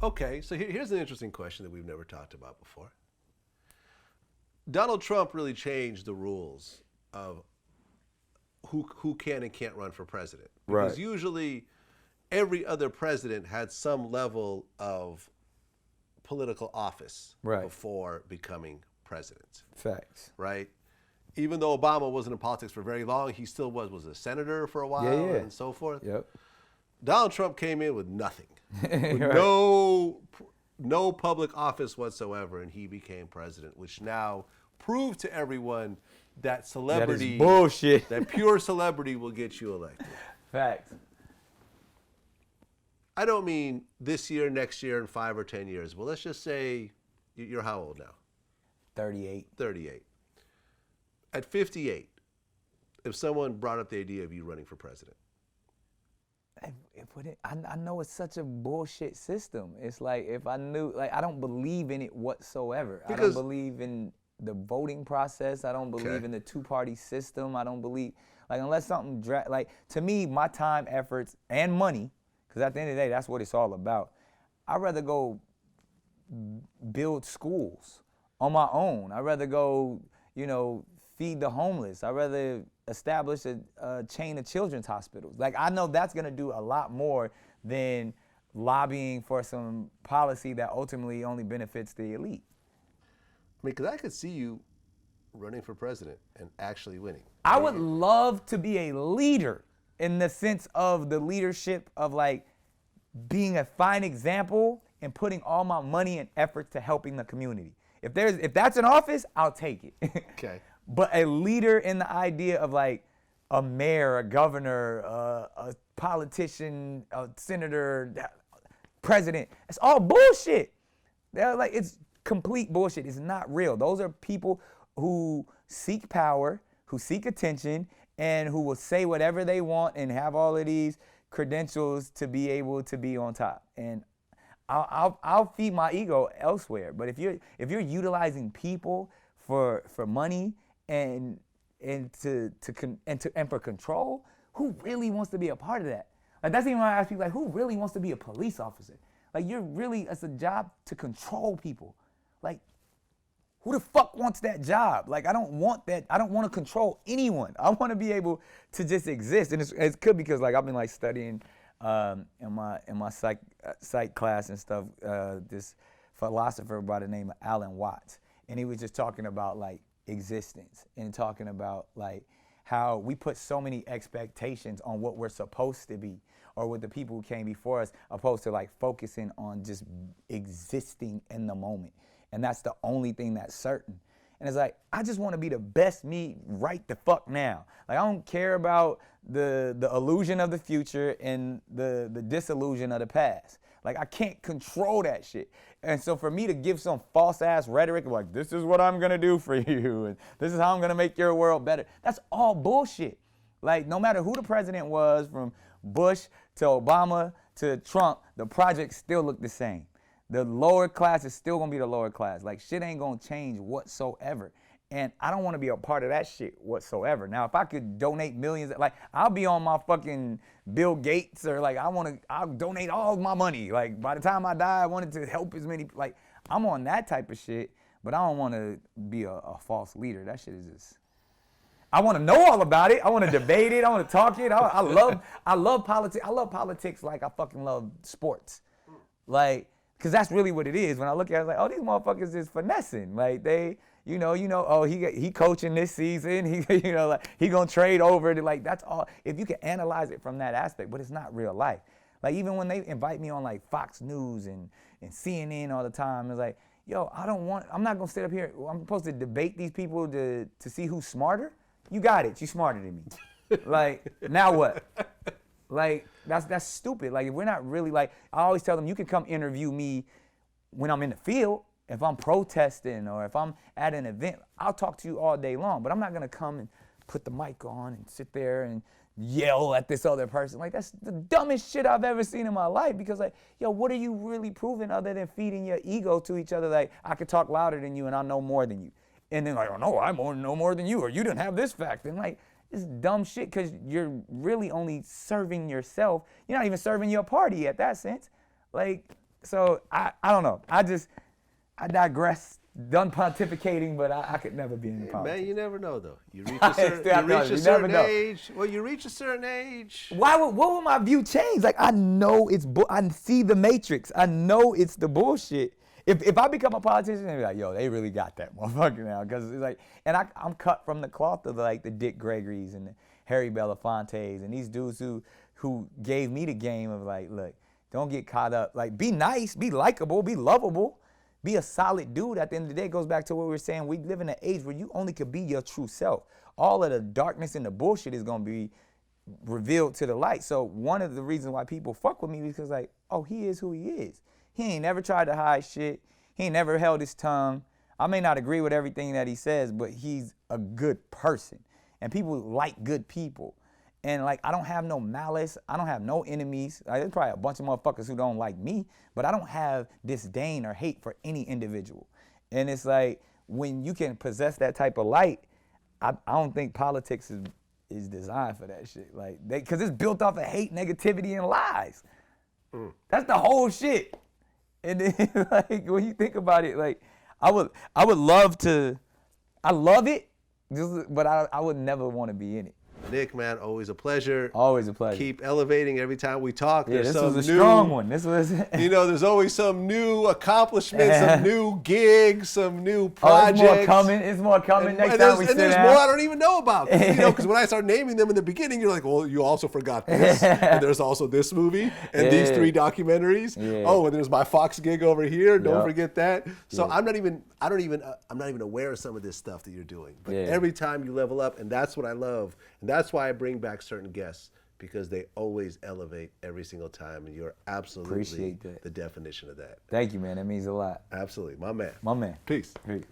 Okay, so here's an interesting question that we've never talked about before. Donald Trump really changed the rules of who can and can't run for president. Right. Because usually every other president had some level of political office Right. before becoming president, Facts. right? Even though Obama wasn't in politics for very long, he still was a senator for a while Yeah. and so forth. Yep. Donald Trump came in with nothing, with Right. no public office whatsoever, and he became president, which now proved to everyone that celebrity, That is bullshit. that pure celebrity will get you elected. Facts. I don't mean this year, next year, in 5 or 10 years. Well, let's just say you're how old now? 38. 38. At 58, if someone brought up the idea of you running for president, I know it's such a bullshit system. It's like if I knew, like I don't believe in it whatsoever. I don't believe in the voting process. I don't believe in the two-party system. I don't believe, like unless something, like to me, my time, efforts, and money, because at the end of the day, that's what it's all about. I'd rather go build schools on my own. I'd rather go, feed the homeless. I'd rather establish a chain of children's hospitals. Like I know that's gonna do a lot more than lobbying for some policy that ultimately only benefits the elite. I mean, because I could see you running for president and actually winning. I would love to be a leader in the sense of the leadership of like being a fine example and putting all my money and efforts to helping the community. If that's an office, I'll take it. Okay. But a leader in the idea of like a mayor, a governor, a politician, a senator, president, it's all bullshit. They're like, it's complete bullshit. It's not real. Those are people who seek power, who seek attention, and who will say whatever they want and have all of these credentials to be able to be on top. And I'll feed my ego elsewhere. But if you're utilizing people for money and for control, who really wants to be a part of that? Like that's even why I ask people like, who really wants to be a police officer? Like it's a job to control people. Like who the fuck wants that job? Like I don't want that. I don't want to control anyone. I want to be able to just exist. And it's good because like I've been like studying in my psych class and stuff. This philosopher by the name of Alan Watts, and he was just talking about like existence and talking about like how we put so many expectations on what we're supposed to be or with the people who came before us, opposed to like focusing on just existing in the moment. And that's the only thing that's certain. And it's like, I just want to be the best me right the fuck now. Like I don't care about the illusion of the future and the disillusion of the past. Like I can't control that shit. And so for me to give some false ass rhetoric like this is what I'm gonna do for you and this is how I'm gonna make your world better, that's all bullshit. Like no matter who the president was, from Bush to Obama to Trump, the projects still look the same. The lower class is still gonna be the lower class. Like shit ain't gonna change whatsoever. And I don't wanna be a part of that shit whatsoever. Now, if I could donate millions, like I'll be on my fucking Bill Gates or like I'll donate all my money. Like by the time I die, I wanted to help as many, like I'm on that type of shit, but I don't wanna be a false leader. That shit is just, I wanna know all about it. I wanna debate it. I wanna talk it. I love politics. I love politics like I fucking love sports. Like, cause that's really what it is. When I look at it, it's like, oh, these motherfuckers is finessing. Like they, oh, he coaching this season. He, like he gonna trade over it. Like that's all. If you can analyze it from that aspect, but it's not real life. Like even when they invite me on like Fox News and CNN all the time, it's like, yo, I'm not gonna sit up here. I'm supposed to debate these people to see who's smarter. You got it. You smarter than me. Like now what? Like that's stupid. Like if we're not really like, I always tell them you can come interview me when I'm in the field. If I'm protesting or if I'm at an event, I'll talk to you all day long. But I'm not gonna come and put the mic on and sit there and yell at this other person. Like that's the dumbest shit I've ever seen in my life. Because like, yo, what are you really proving other than feeding your ego to each other? Like I could talk louder than you and I know more than you. And then like, oh no, I know more than you, or you didn't have this fact. And like, it's dumb shit because you're really only serving yourself. You're not even serving your party at that sense. Like, So I don't know. I digress. Done pontificating, but I could never be in politics. Man, you never know though. You reach a certain age. Well, you reach a certain age. What would my view change? Like I know I see the matrix. I know it's the bullshit. If I become a politician, they'd be like, yo, they really got that motherfucker now. Because it's like, and I'm cut from the cloth of like the Dick Gregory's and the Harry Belafonte's and these dudes who gave me the game of like, look, don't get caught up. Like, be nice, be likable, be lovable, be a solid dude. At the end of the day, it goes back to what we were saying. We live in an age where you only could be your true self. All of the darkness and the bullshit is going to be revealed to the light. So one of the reasons why people fuck with me is because like, oh, he is who he is. He ain't never tried to hide shit. He ain't never held his tongue. I may not agree with everything that he says, but he's a good person. And people like good people. And like, I don't have no malice. I don't have no enemies. There's probably a bunch of motherfuckers who don't like me, but I don't have disdain or hate for any individual. And it's like, when you can possess that type of light, I don't think politics is designed for that shit. Like, because it's built off of hate, negativity, and lies. That's the whole shit. And then, like, when you think about it, like, I would love to, I love it, but I would never want to be in it. Nick, man, always a pleasure. Always a pleasure. Keep elevating every time we talk. Yeah, There's this was a new, strong one. This was. there's always some new accomplishments, some new gigs, some new Oh, projects. it's more coming. It's more coming next time we sit And there's down. more I don't even know about. Because when I start naming them in the beginning, you're like, well, you also forgot this. And there's also this movie and these 3 documentaries. Yeah. Oh, and there's my Fox gig over here. Don't forget that. So I'm not even aware of some of this stuff that you're doing. But every time you level up, and that's what I love. And that's why I bring back certain guests, because they always elevate every single time, and you're absolutely the definition of that. Thank you, man. That means a lot. Absolutely. My man. My man. Peace. Peace.